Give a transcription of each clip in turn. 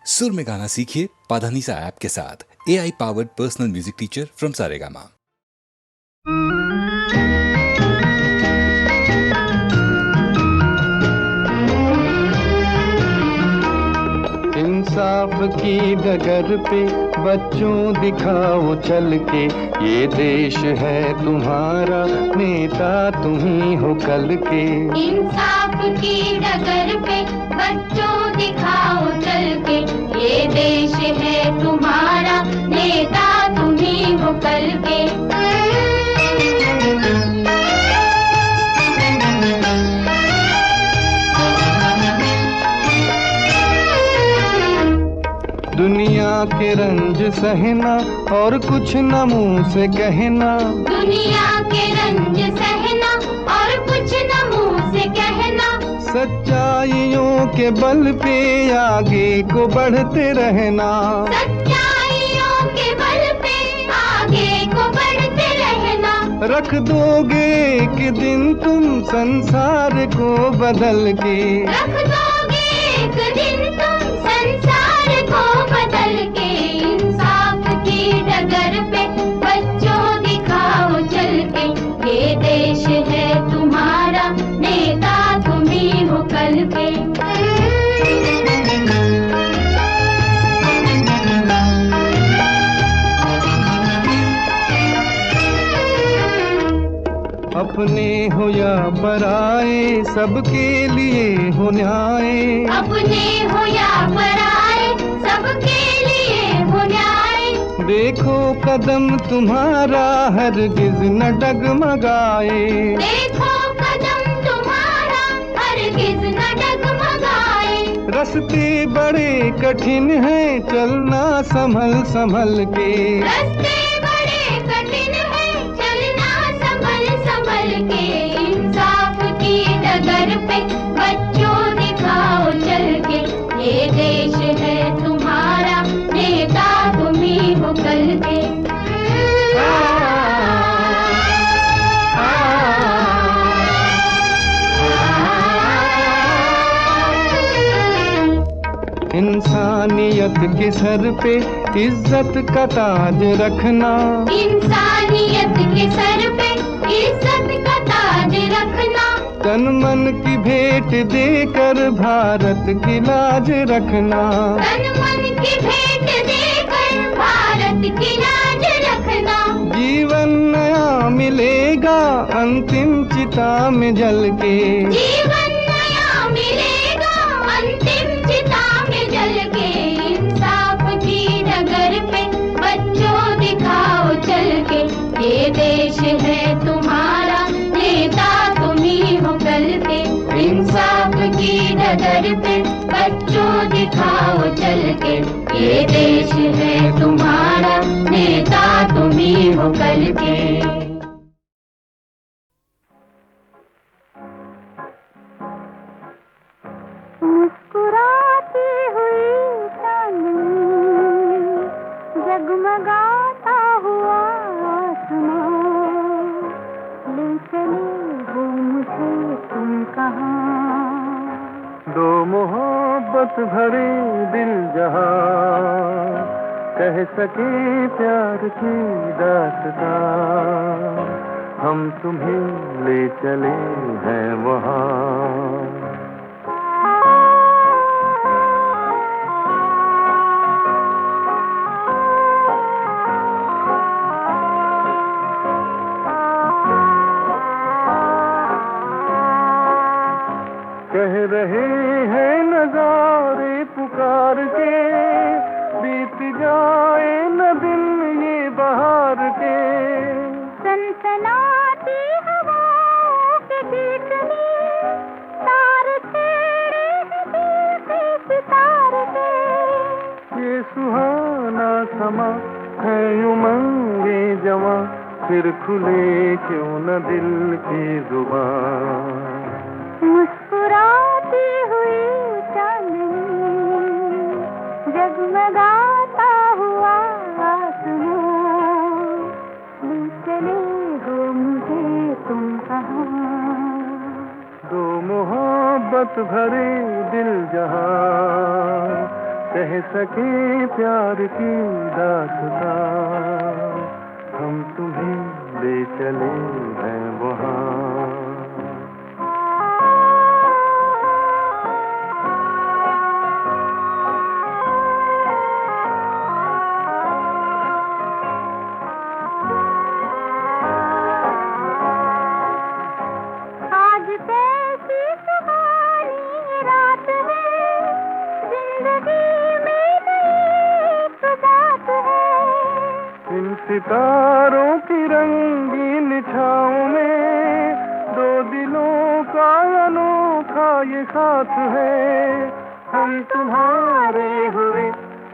सुर में गाना सीखिए पाधानीसा ऐप के साथ। AI powered personal music teacher from Saregama. इंसाफ की डगर पे बच्चों दिखाओ चल के, ये देश है तुम्हारा, नेता तुम ही हो कल के। इंसाफ की डगर पे बच्चों दिखाओ चल के, ये देश है तुम्हारा, नेता तुम ही हो कल के। दुनिया के रंज सहना और कुछ न मुंह से कहना, दुनिया के रंज सहना और कुछ न मुंह से कहना, सच्चाइयों के बल पे आगे को बढ़ते रहना, सच्चाइयों के बल पे आगे को बढ़ते रहना। रख दोगे एक दिन तुम संसार को बदल के, रख दोगे एक दिन तुम संसार को बदल के। इंसाफ की डगर पे बच्चों दिखाओ चल के, ये देश है तुम्हारा, नेता तुम ही हो कल के। अपने हो या पराए सबके लिए हो न्याय, अपने हो या पराए सबके लिए हो न्याय। देखो कदम तुम्हारा हरगिज न डगमगाए, देखो कदम तुम्हारा हरगिज न डगमगाए। रास्ते बड़े कठिन हैं चलना संभल संभल के, रास्ते बड़े कठिन हैं चलना संभल संभल के। इंसाफ की डगर पे बच्चों दिखाओ चल के, ये देश है तुम्हारा, नेता तुम ही हो कल के। इंसानियत के सर पे इज्जत का ताज रखना, इंसानियत के सर पे इज्जत का ताज रखना, तन मन की भेंट देकर भारत की लाज रखना, तन मन की भेंट देकर भारत की लाज रखना। जीवन नया मिलेगा अंतिम चिता में जल के, जीवन नया मिलेगा अंतिम चिता में जल के। इंसाफ की डगर पे बच्चों दिखाओ चल के, ये देश है तुम्हारा, नेता तुम ही हो कल के। इंसाफ की डगर पे बच्चों दिखाओ चल के, ये देश है तुम्हारा, नेता तुम ही हो कल के। मुस्कुराती हुई चांदनी, जगमगाता हुआ आसमां, ले चले हो मुझे तुम कहाँ। दो मोहब्बत भरे दिल जहां कह सके प्यार की दास्तां, हम तुम्हें ले चले हैं वहाँ। कह रहे हैं नजारे पुकार के, बीत जाए न दिन ये बहार के। सनसनाती हवाओं के गीत में तार छेड़े हैं दिल के सितार के। ये सुहाना समा है उमंगे जवां, फिर खुले क्यों न दिल की जुबान। मुस्कुराती हुई चांदनी, जगमगाता हुआ आसमां, ले चले हो मुझे तुम कहाँ। दो मोहब्बत भरे दिल जहां कह सके प्यार की दास्तां, हम तुम्हें ले चले हैं वहाँ। आज कैसी सुहानी रात है, जिंदगी में एक बात है। इन सितारों की रंगीन छाँव में दो दिलों का अनोखा ये साथ है। हम तुम्हारे हुए,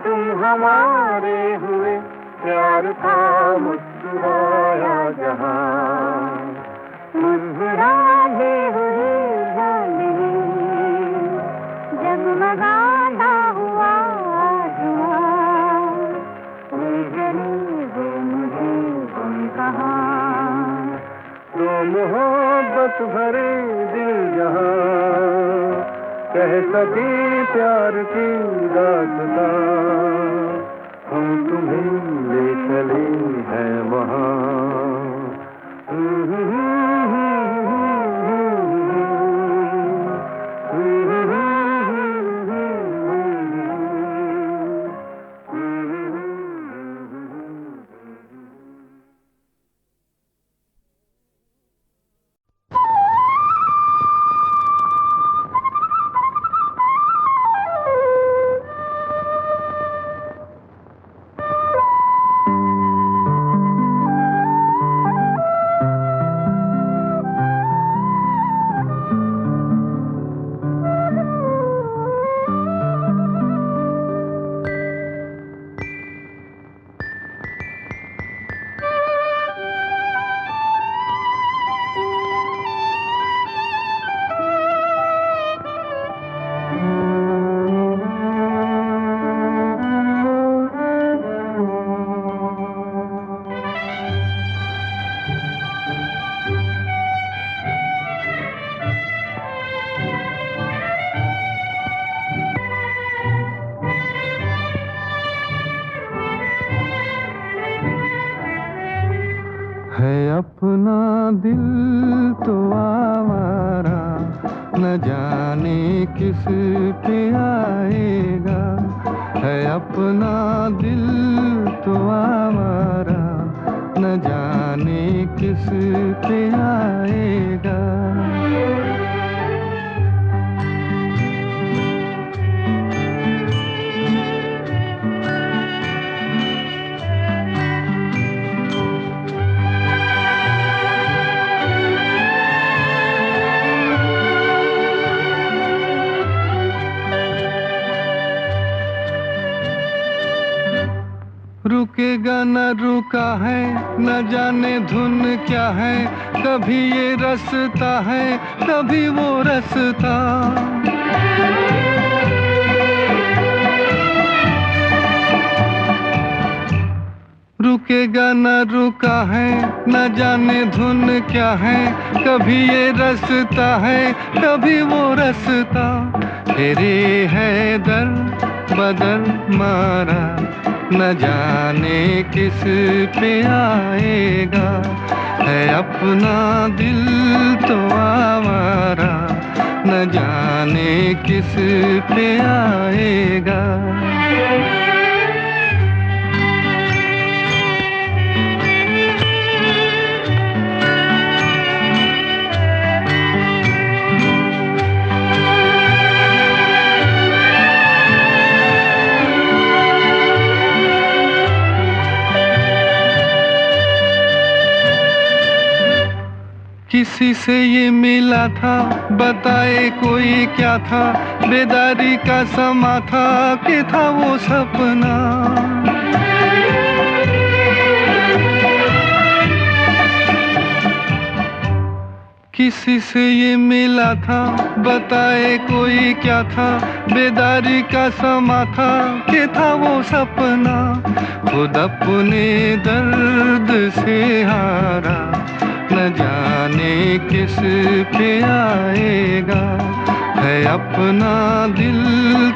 तुम हमारे हुए, प्यार था मुस्कुराया जहां। मुस्कुराते हुए जाने, जगमगाता हुआ आसमां। वो मुझे तुम कहाँ, तो मोहब्बत भरे दिल जहां, कह सके प्यार की दास्तां, हम तुम्हें ले चले हैं वहाँ। है अपना दिल तो आवारा, न जाने किस पे आएगा। है अपना दिल तो आवारा, न जाने किस पे आएगा। रुकेगा न रुका है, न जाने धुन क्या है। कभी ये रास्ता है, कभी वो रास्ता। रुकेगा न रुका है, न जाने धुन क्या है। कभी ये रास्ता है, कभी वो रास्ता। तेरे है दर बदल मारा, न जाने किस पे आएगा। है अपना दिल तो आवारा, न जाने किस पे आएगा। किसी से ये मिला था, बताए कोई क्या था। बेदारी का समा था कि था वो सपना। किसी से ये मिला था, बताए कोई क्या था। बेदारी का समा था कि था वो सपना। खुद अपने दर्द से हारा, न जाने किस पे आएगा। है अपना दिल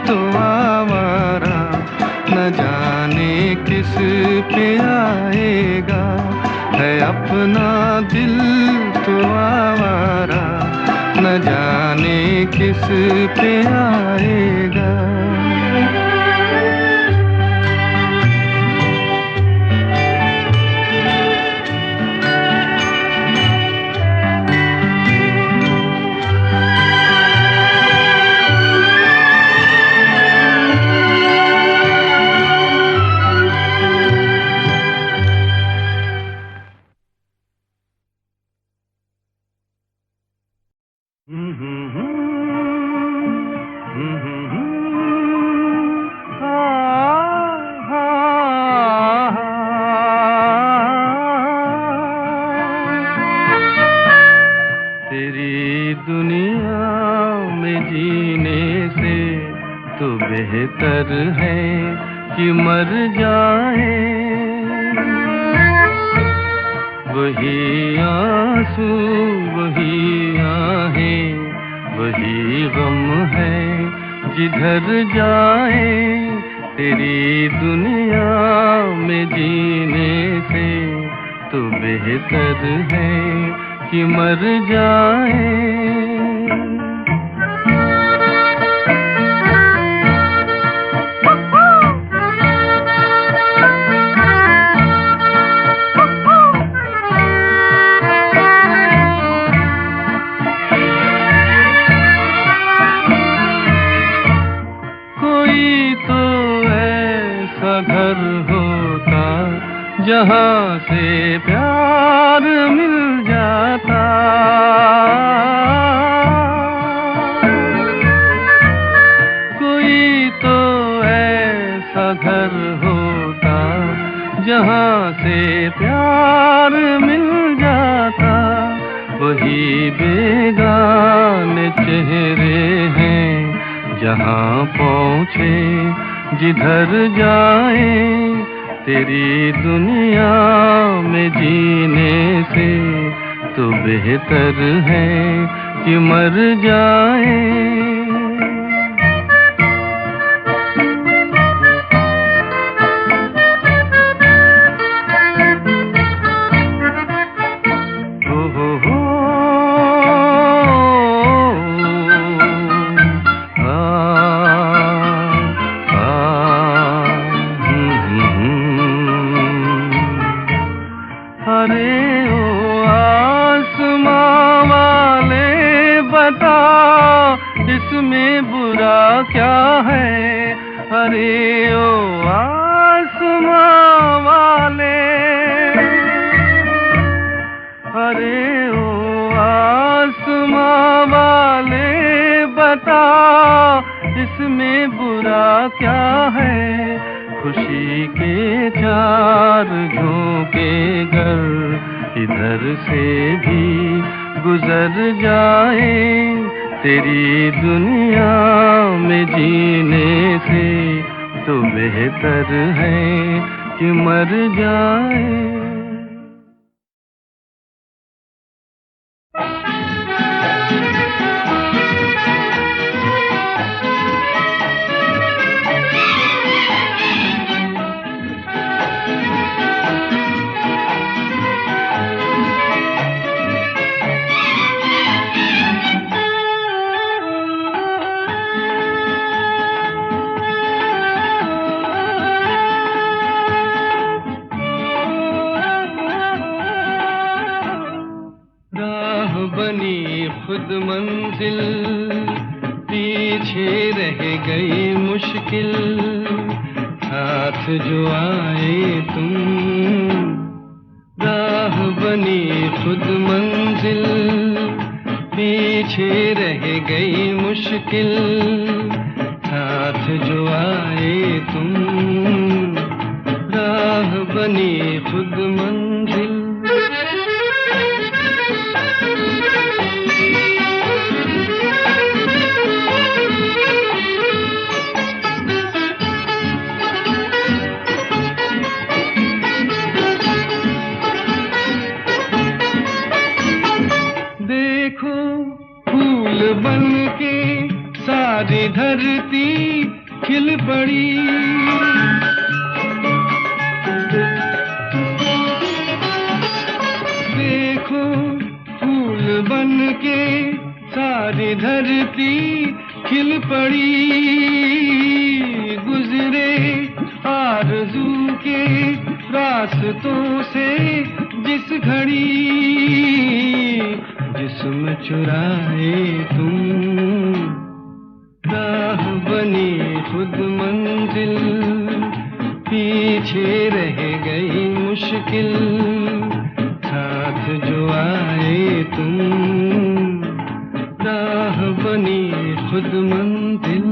तो आवारा, किस पे आएगा, है अपना दिल तो आवारा, न जाने किस पे आएगा। तेरी दुनिया में जीने से तो बेहतर है कि मर जाए। वही आंसू वही आहें वही गम है जिधर जाए। तेरी दुनिया में जीने से तो बेहतर है कि मर जाए। घर होता जहाँ से प्यार मिल जाता। कोई तो ऐसा घर होता जहाँ से प्यार मिल जाता। वही बेगाने चेहरे हैं जहाँ पहुँचे जिधर जाए। तेरी दुनिया में जीने से तो बेहतर है कि मर जाए। इसमें बुरा क्या है? अरे ओ आसमां वाले, अरे ओ आसमां वाले बता इसमें बुरा क्या है? खुशी के चार झोंके घर इधर से भी गुजर जाए। तेरी दुनिया में जीने से तो बेहतर है कि मर जाए। बनी खुद मंजिल पीछे रह गई मुश्किल। साथ जो आए तुम राह बनी खुद मंजिल पीछे रह गई मुश्किल। साथ जो आए तुम राह बनी खुद मंजिल। फूल बन के सारी धरती खिल पड़ी। पड़ी गुजरे आरज़ू के रास्तों से जिस घड़ी जिस्म चुराए तुम राह बनी खुद मंजिल पीछे रह गई मुश्किल साथ जो आए तुम राह बनी खुद मंजिल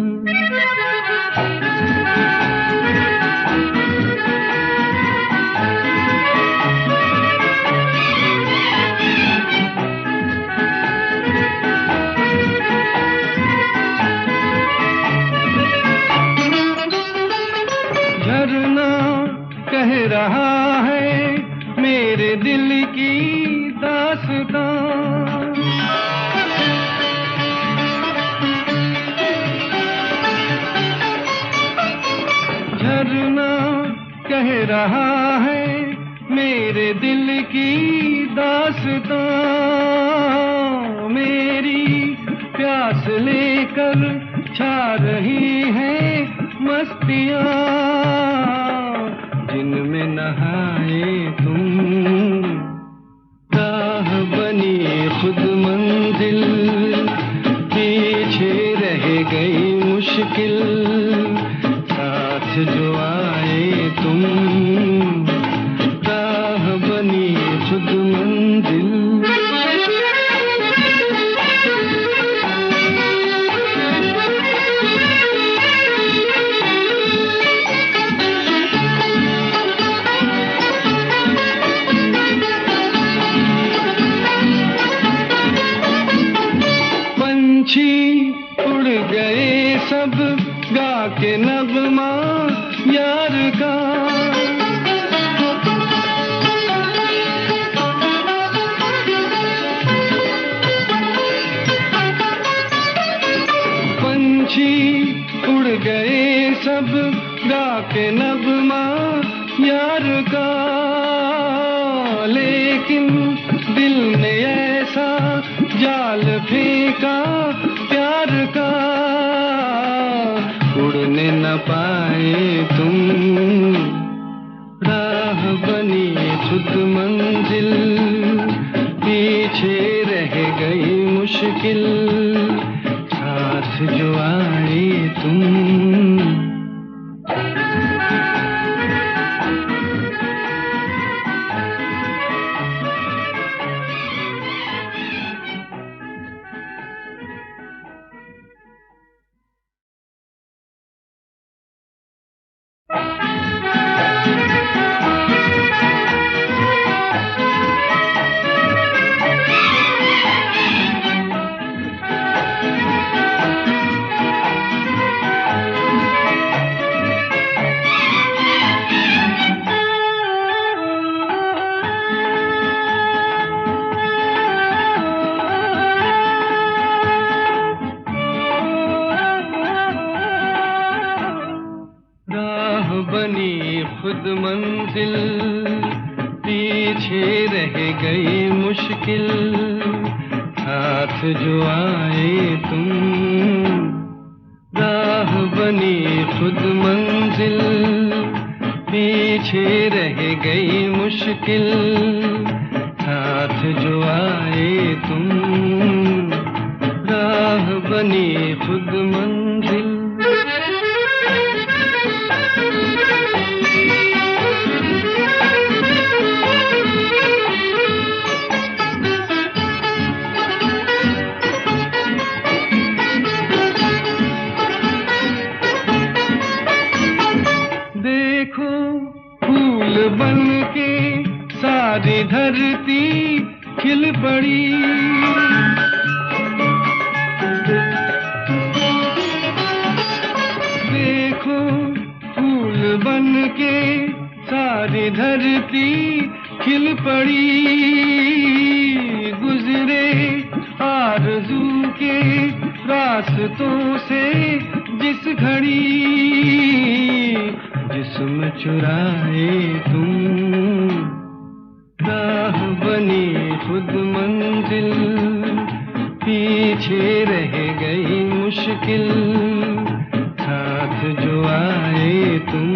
झरना कह रहा है मेरे दिल की दास्तां झरना कह रहा है मेरे दिल की दास्तां मेरी प्यास लेकर छा रही है मस्तियाँ जिनमें नहाए तुम राह बनी खुद मंजिल पीछे रह गई मुश्किल साथ जो आए तुम राह बनी खुद मंजिल उड़ गए सब गा के नगमा यार का पंछी उड़ गए सब गा के नगमा यार का लेकिन दिल ने ऐसा जाल फेंका प्यार का उड़ने न पाए तुम राह बनी खुद मंजिल पीछे रह गई मुश्किल साथ जो आए तुम बनी खुद मंजिल पीछे रह गई मुश्किल साथ जो आए तुम राह बनी खुद मंजिल पीछे रह गई मुश्किल साथ जो आए तुम राह बनी खुद मंजिल फूल बन के सारी धरती खिल पड़ी देखो फूल बन के सारी धरती खिल पड़ी गुजरे आरज़ू के रास्तों से जिस घड़ी जिस्म चुराए तुम राह बनी खुद मंजिल पीछे रह गई मुश्किल तुम,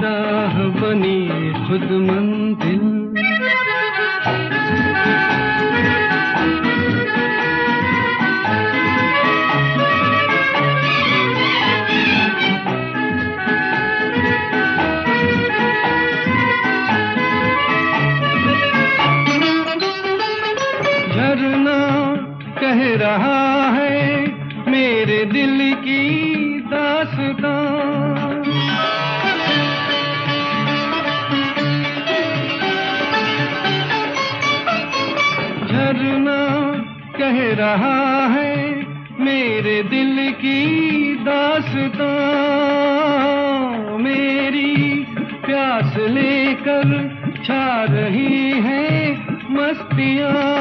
राह बनी खुद मंजिल। झरना कह रहा है मेरे दिल की दास्तां, झरना कह रहा है मेरे दिल की दास्तां, मेरी प्यास लेकर छा रही है मस्तियाँ,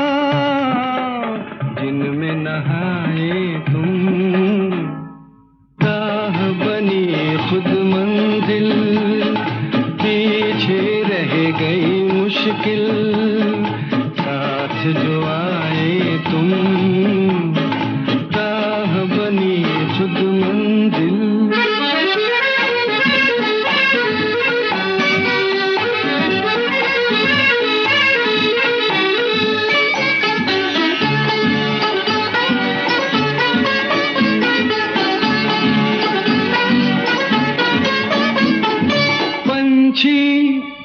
जिनमें नहाए तुम, राह बनी खुद मंजिल, पीछे रह गई मुश्किल, साथ जो आए तुम, राह बनी खुद मंजिल।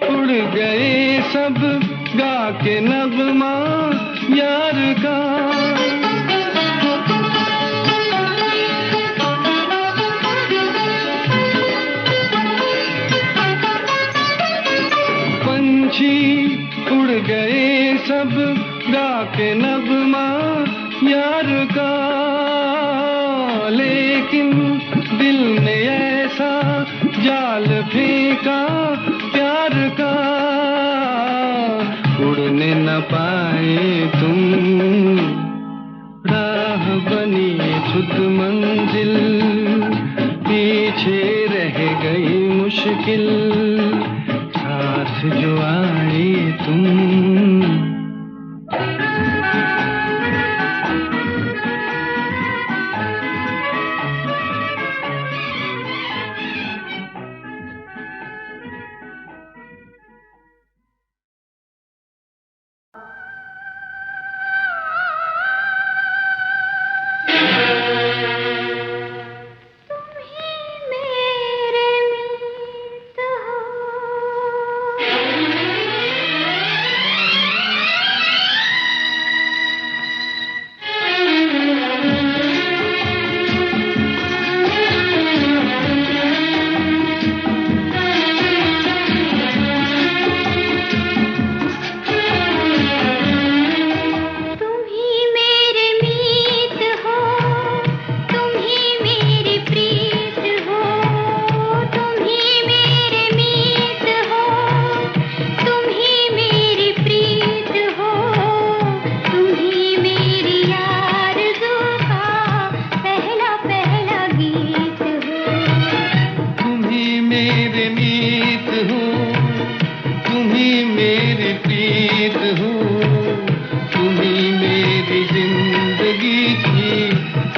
उड़ गए सब गा के नगमा यार का, पंछी उड़ गए सब गा के नगमा यार का, लेकिन दिल ने ऐसा जाल फेंका प्यार का, उड़ने न पाए तुम, राह बनी खुद मंजिल, पीछे रह गई मुश्किल, साथ जो आए तुम।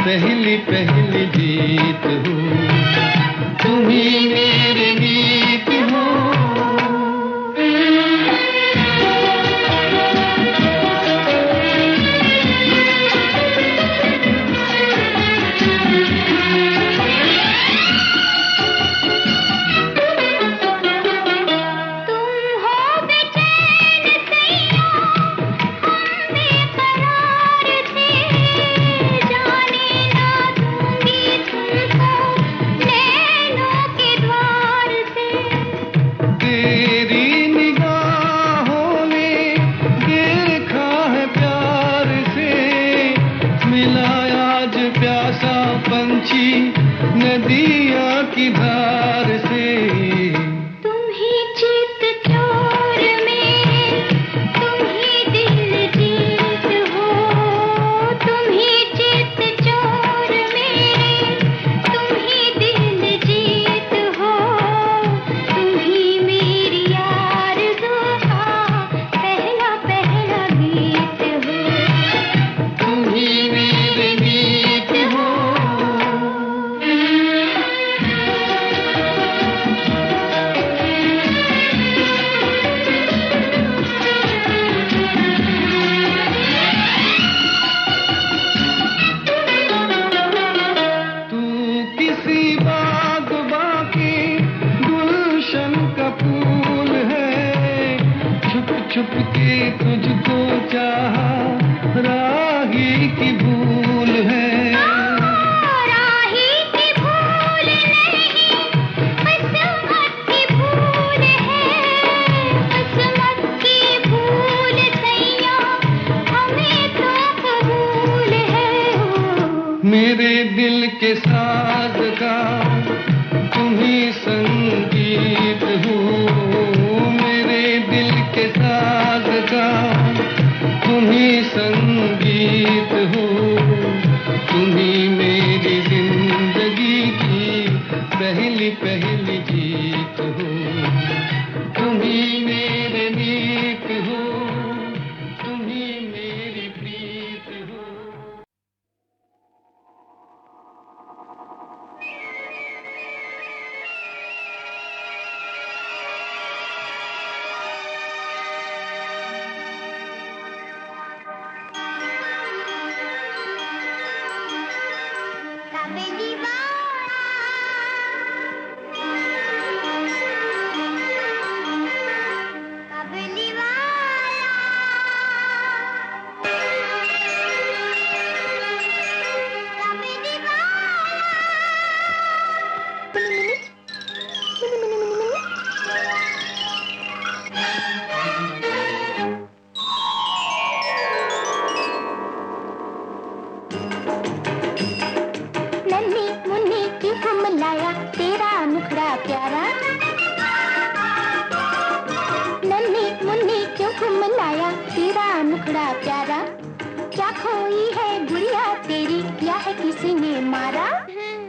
पहली पहली जीत हो, तुम ही मेरे गीत हो। छुपके तुझको चाहा, राही की भूल है। राही की भूल नहीं, किस्मत की भूल है। किस्मत की भूल सैया हमें तो कबूल है। मेरे दिल के साज का तुम ही संगीत हो, मेरे दिल के साज का तुम ही संगीत हो। तुम ही मेरी जिंदगी की पहली पहली जीत हो। तुम ही मेरे मीत हो, तुम ही मेरी प्रीत हो। काबली नन्ही मुन्नी की हम लाया तेरा मुखड़ा प्यारा। नन्ही मुन्नी क्यों घुम लाया तेरा मुखड़ा प्यारा। क्या खोई है गुड़िया तेरी या है किसी ने मारा।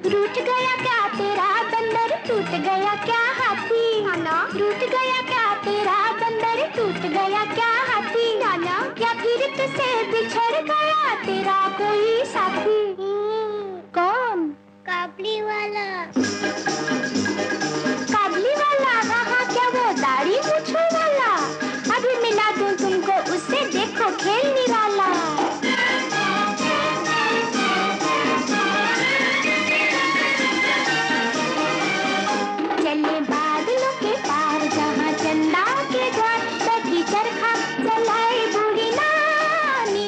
रूठ गया क्या तेरा बंदर टूट गया क्या हाथी। रूठ गया क्या तेरा बंदर टूट गया क्या हाथी। या फिर तुझसे बिछड़ गया तेरा कोई साथी। कौन? काबली वाला। काबली वाला? हाँ, क्या वो दाढ़ी मूंछों वाला? अभी मिला दूं तुमको उससे, देखो खेल निराला। चले बादलों के पार जहाँ चंदा के द्वार, बैठी चरखा चलाए बूढ़ी नानी।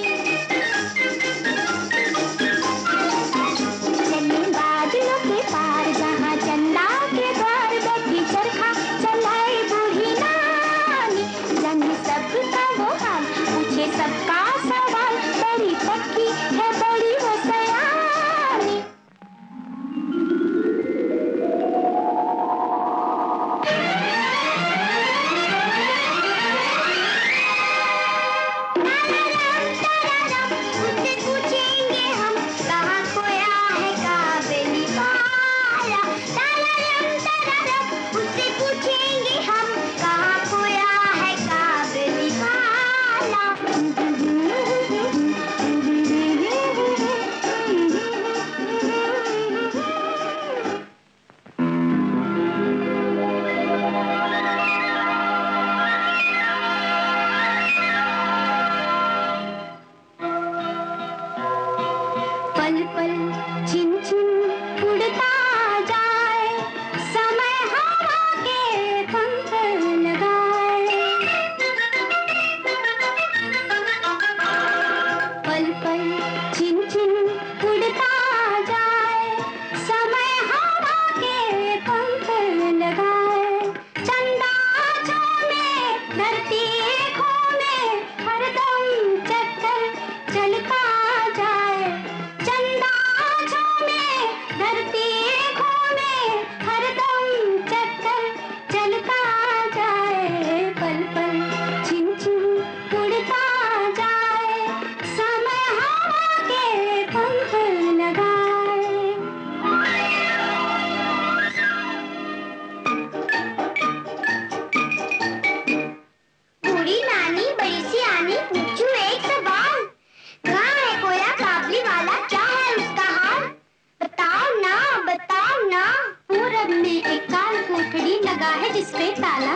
चले बादलों के पार जहाँ चंदा के द्वार, बैठी चरखा चलाए बूढ़ी नानी। जाने सबका वो हाल, पूछे सबका सवाल, बड़ी पक्की है बड़ी वो सयानी। उससे पूछेंगे हम कहाँ खोया है काबली वाला। उससे पूछेंगे हम कहाँ खोया है काबली वाला। पल पल छिन छिन उड़ता जाए, समय हवा के पंख लगाए। पल पल छिन छिन उड़ता जाए, समय हवा के पंख लगाए। चंदा झूमे धरती घूमे, हरदम चक्कर चलता जाए। चंदा झूमे धरती घूमे, हरदम चक्कर चलता जाए। पल पल छिन छिन उड़ता जाए, समय हवा के पंख लगाए। बूढ़ी नानी बड़ी सी आनी, पूछूं एक सवाल। कहाँ है खोया काबली वाला, क्या है उसका हाल। बताओ ना बताओ ना। पूरब में एक काल कोठड़ी लगा है जिसपे ताला,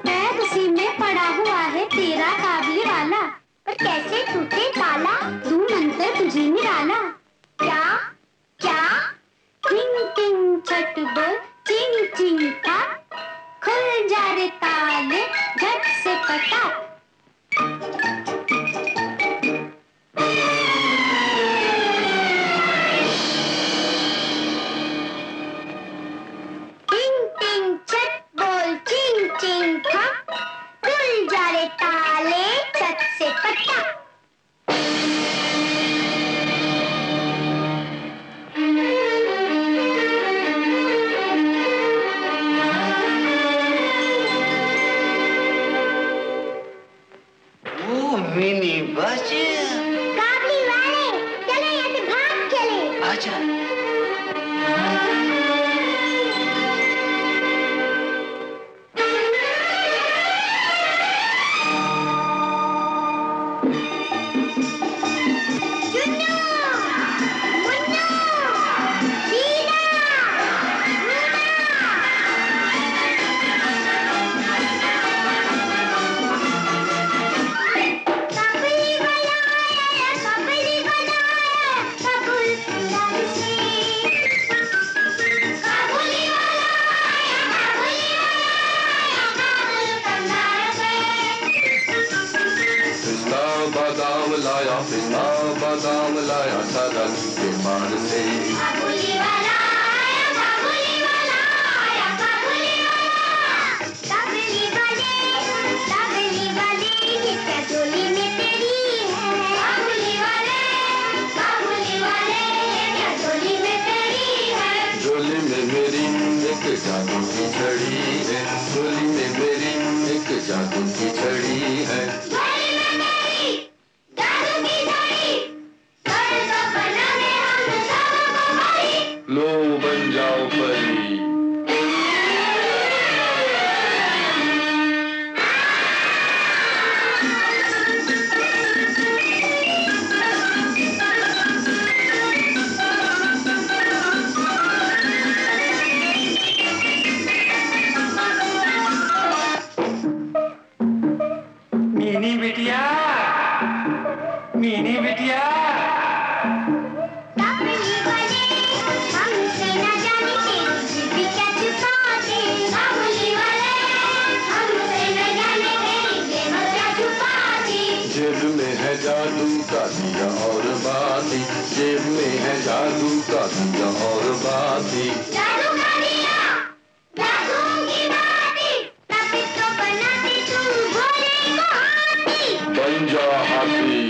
पैर उसी में पड़ा हुआ है तेरा काबली वाला। पर कैसे टूटे ताला, तू मंत्र तुझे निराला। क्या क्या? टिंग टिंग छट बोल, चिंग चिंग का, खुल जा रे ताले झट से पटा। मिनी बस काबली वाले चले यहाँ से भाग चले। आजा। पिस्ता बादाम लाया सादा के पान से। काबुली वाला आया, काबुली वाला आया, काबुली वाला। काबुली वाले ये क्या झोली में तेरी है। काबुली वाले ये क्या झोली में तेरी है। झोली में मेरी एक जादू की छड़ी है। झोली में मेरी एक जादू की छड़ी है। लो बन जाओ परी। मीनी बिटिया, मीनी बिटिया। जेब में है जादू का दिया और बाती। जेब में है जादू का दिया और बाती। जादू का दिया, जादू की बाती, तभी तो बनाते तुम भोले को हाथी। बन जा हाथी।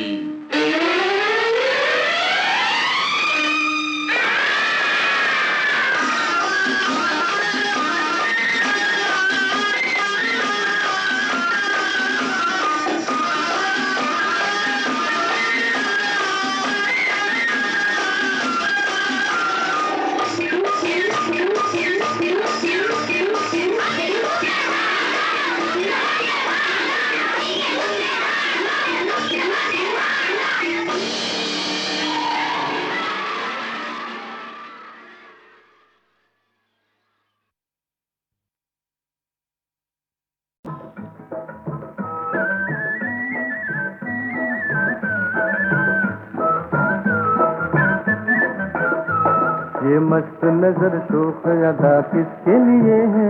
ये मस्त नजर शोक अदा किसके लिए है।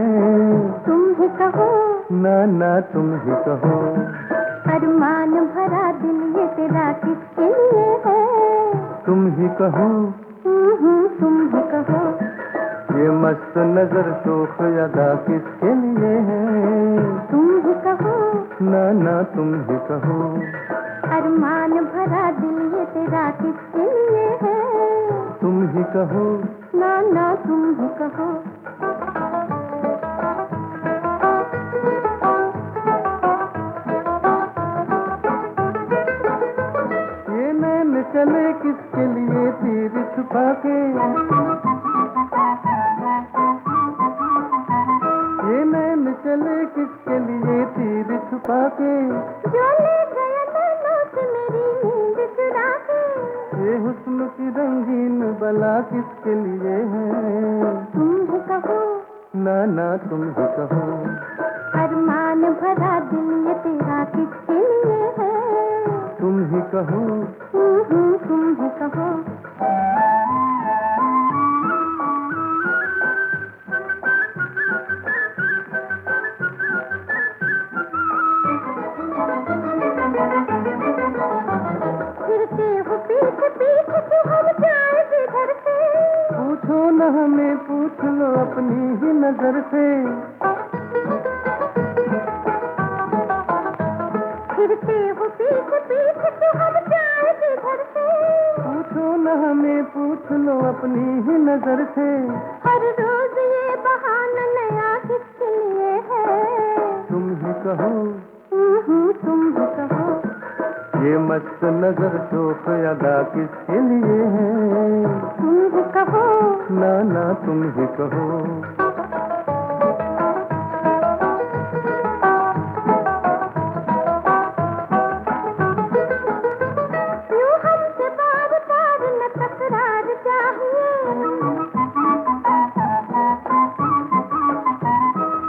तुम ही कहो ना ना तुम ही कहो। अरमान भरा दिल ये तेरा किसके लिए है। तुम ही कहो। तुम ही कहो। ये मस्त नजर शोक अदा किसके लिए है। तुम ही कहो। ना ना तुम ही कहो। अरमान भरा दिल ये तेरा किसके लिए है। तुम ही कहो। ना ना तुम ही कहो। ये नैन चले किसके लिए तीर छुपा के। ये नैन चले किसके लिए तीर छुपा के। जो ले गया नैनों से मेरी नींद चुरा के। ये हुस्न की रंगीन बला किसके लिए है। तुम ही कहो। ना ना तुम ही कहो। अरमान भरा दिल ये तेरा किसके लिए है। तुम ही कहो। तुम ही कहो। फिरते हो पीछ पीछ क्यों हम जाए जिधर से। पूछो न हमें पूछ लो अपनी ही नजर से। फिरते हो पीछ पीछ क्यों हम जाए जिधर से। पूछो न हमें पूछ लो अपनी ही नजर से। हर रोज ये बहाना नया किसके लिए है। तुम ही कहो। तुम ही कहो। मस्त नजर शोक अदा किसके लिए है? तुम ही कहो ना ना तुम ही कहो। यूं हमसे बार बार न तकरार चाहिए,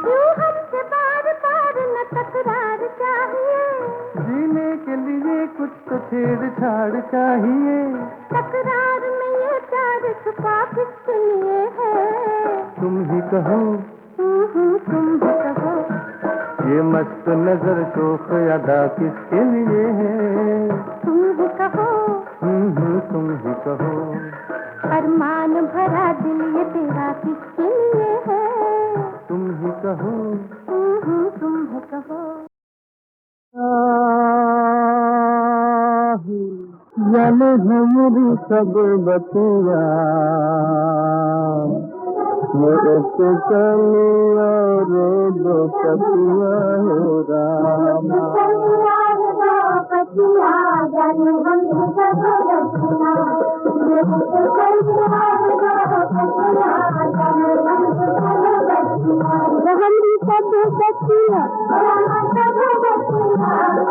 यूं हमसे बार बार न तकरार चाहिए। जीने के लिए कुछ तो छेड़छाड़ चाहिए। तकरार में ये प्यार छुपा किसके लिए है? तुम ही कहो तुम ही कहो। ये मस्त नजर शोक अदा किसके लिए है? तुम ही कहो। तुम ही कहो। अरमान भरा दिल ये तेरा किसके लिए है? तुम ही कहो। तुम ही कहो। जल हमरी सब बतिया ये एक चलिया रे दो पतिया हो रामा। हमरी सब बतिया,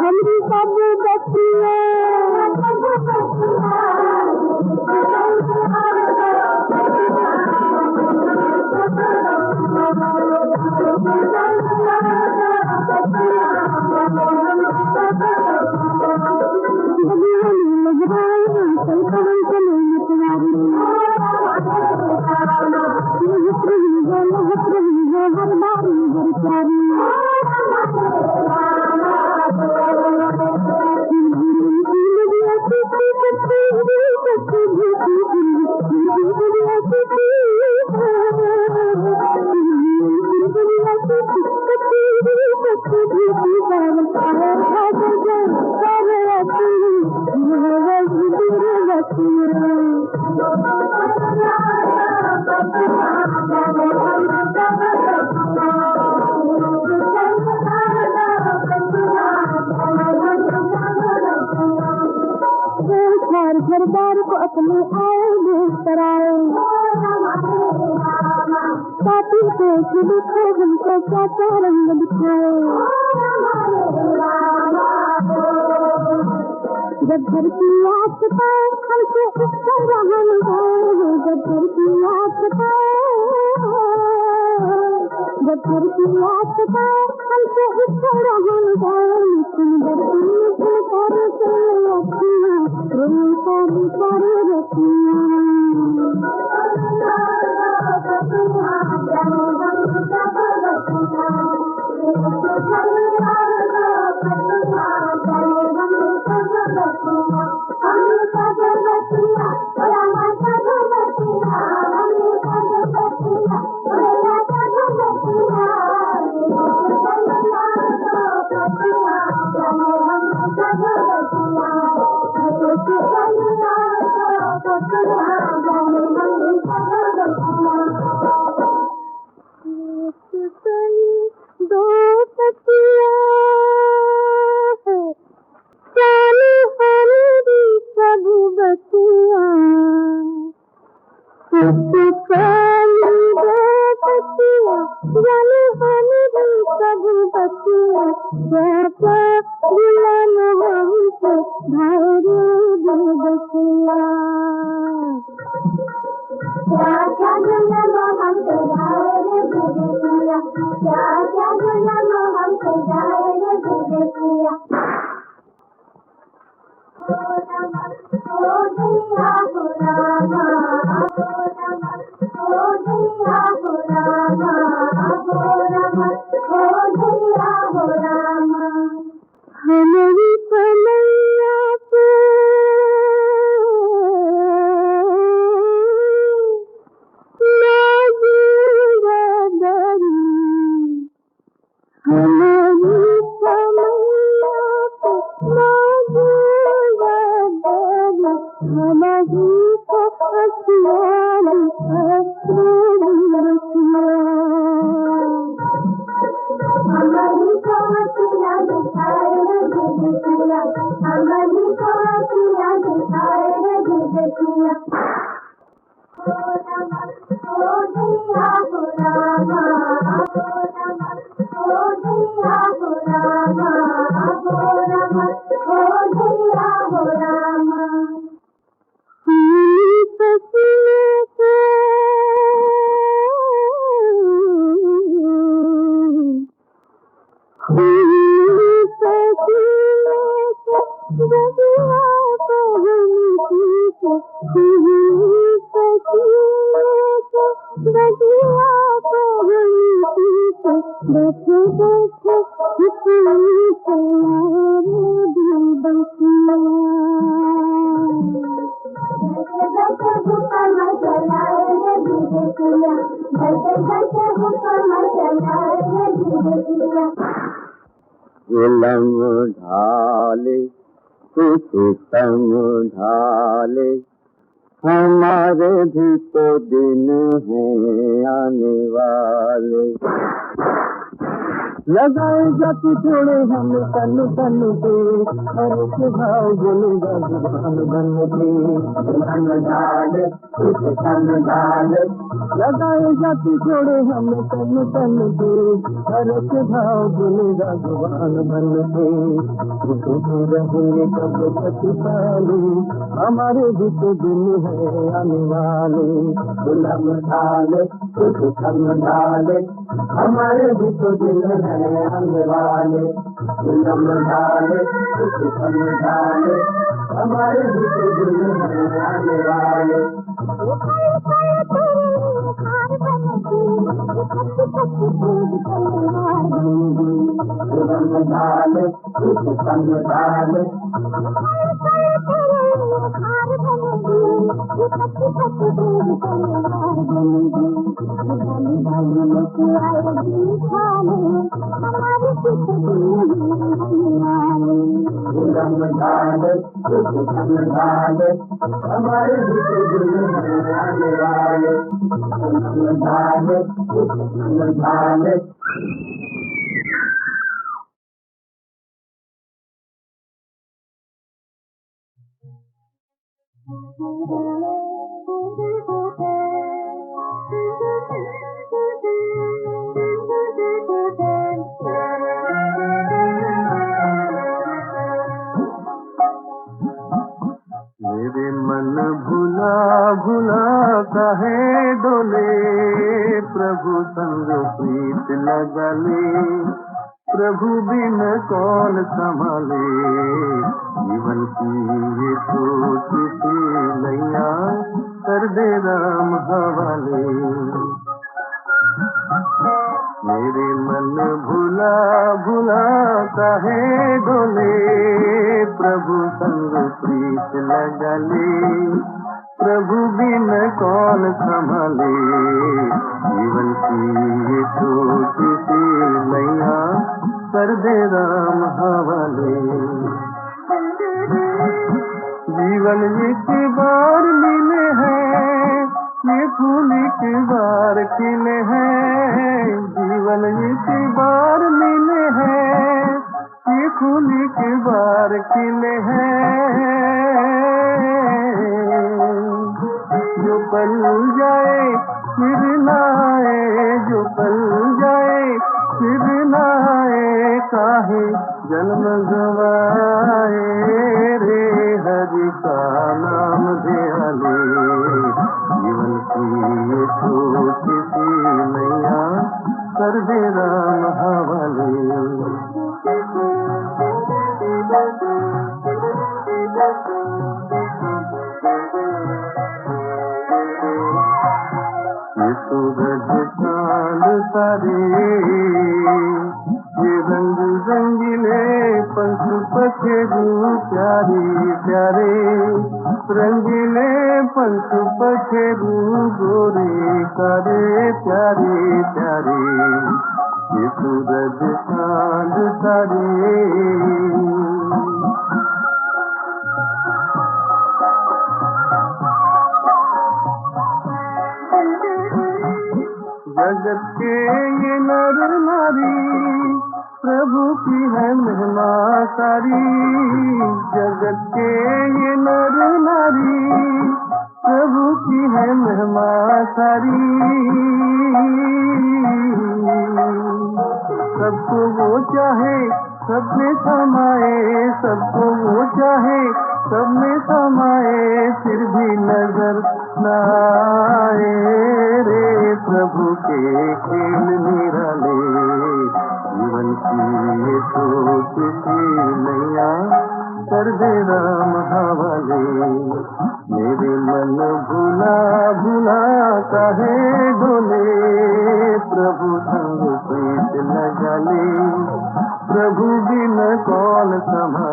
हमरी सब बतिया, घरदार को अपने आए बेसराए, साथी से देखो हमको क्या क्या रंग दिखाए। जब घर की याद सताए हमसे इस तरह हम गए, जब घर की याद सताए, जब घर की याद सताए हमसे इस तरह हम गए। सुंदर सुंदर तारे चले अखियाँ, रोई सारी सारी रखियाँ। दो पतिया है, जाने हमारी सब बतिया, काली दो पतिया, जाने हमारी सब बतिया। क्या गुलाम हमसे भाई दिल बतिया, क्या गुलाम हमसे भाई दिल बतिया, क्या गुलाम हमसे भाई दिल बतिया। ओ दिया गुलामा, ओ दिया गुलामा, ओ दिया गुलामा। हमारी कन्हैया पे नाज़ दरी इलम ढाले कुछ तम ढाले, हमारे भी तो दिन हैं आने वाले। लगाए जाती जोड़े हम तन तन पे, हर के भाव बोलेगा जुबान बन के। तन डाले कुछ तन डाले, लगाए जाती जोड़े हम तन तन पे, हर के भाव बोलेगा जुबान बन के। उसमें रहेंगे कब तक साले, हमारे भी तो दिन है आने वाले। गुलाम डाले कुछ तन डाले, हमारे भी तो दिन है आने वाले। गुलाम डाले कुछ तन डाले, हमारे भी तो दिन है आने वाले। गुलाम डाले कुछ तन डाले, गुलाम डाले कुछ तन डाले, हमारे भी तो दिन है आने वाले। गुलाम डाले कुछ तन डाले। मेरे मन भुला भुला काहे डोले, प्रभु संग प्रीत लगा ले। प्रभु बिन कौन संभाले, जीवन की ये छोटी सी नैया कर दे राम हवाले। मेरे मन भुला भुला काहे डोले, प्रभु संग प्रीत लगा ले। प्रभु बिन कौन संभाले, जीवन की ये छोटी सी नैया कर दे राम हवाले। जीवन एक बार मिले हैं, ये फूल एक बार खिले हैं। जीवन एक बार मिले हैं, ये फूल एक बार खिले हैं। जो पल जाए फिर ना आए, जो पल जाए फिर ना आए, काहे जन्म गवाए रे। हरि का नाम ध्याले, जीवन की ये छोटी सी नैया कर दे राम हवाले। ये सूरज चांद तारे, ये रंग रंगीले पंख पखेरू प्यारे प्यारे। रंगीले पंख पखेरू गोरे कारे प्यारे प्यारे। ये सूरज चांद तारे, जगत के ये नर नारी प्रभु की है महिमा सारी। जगत के ये नर नारी प्रभु की है महिमा सारी। सबको वो चाहे सब में समाए, सबको वो चाहे सब में समाए, फिर भी नजर न आए रे प्रभु के खेल निराले। जीवन की ये सोच सी नैया कर दे राम हवाले। मेरे मन भुला भुला काहे डोले, प्रभु संग प्रीत लगा ले, प्रभु बिन कौन संभाले।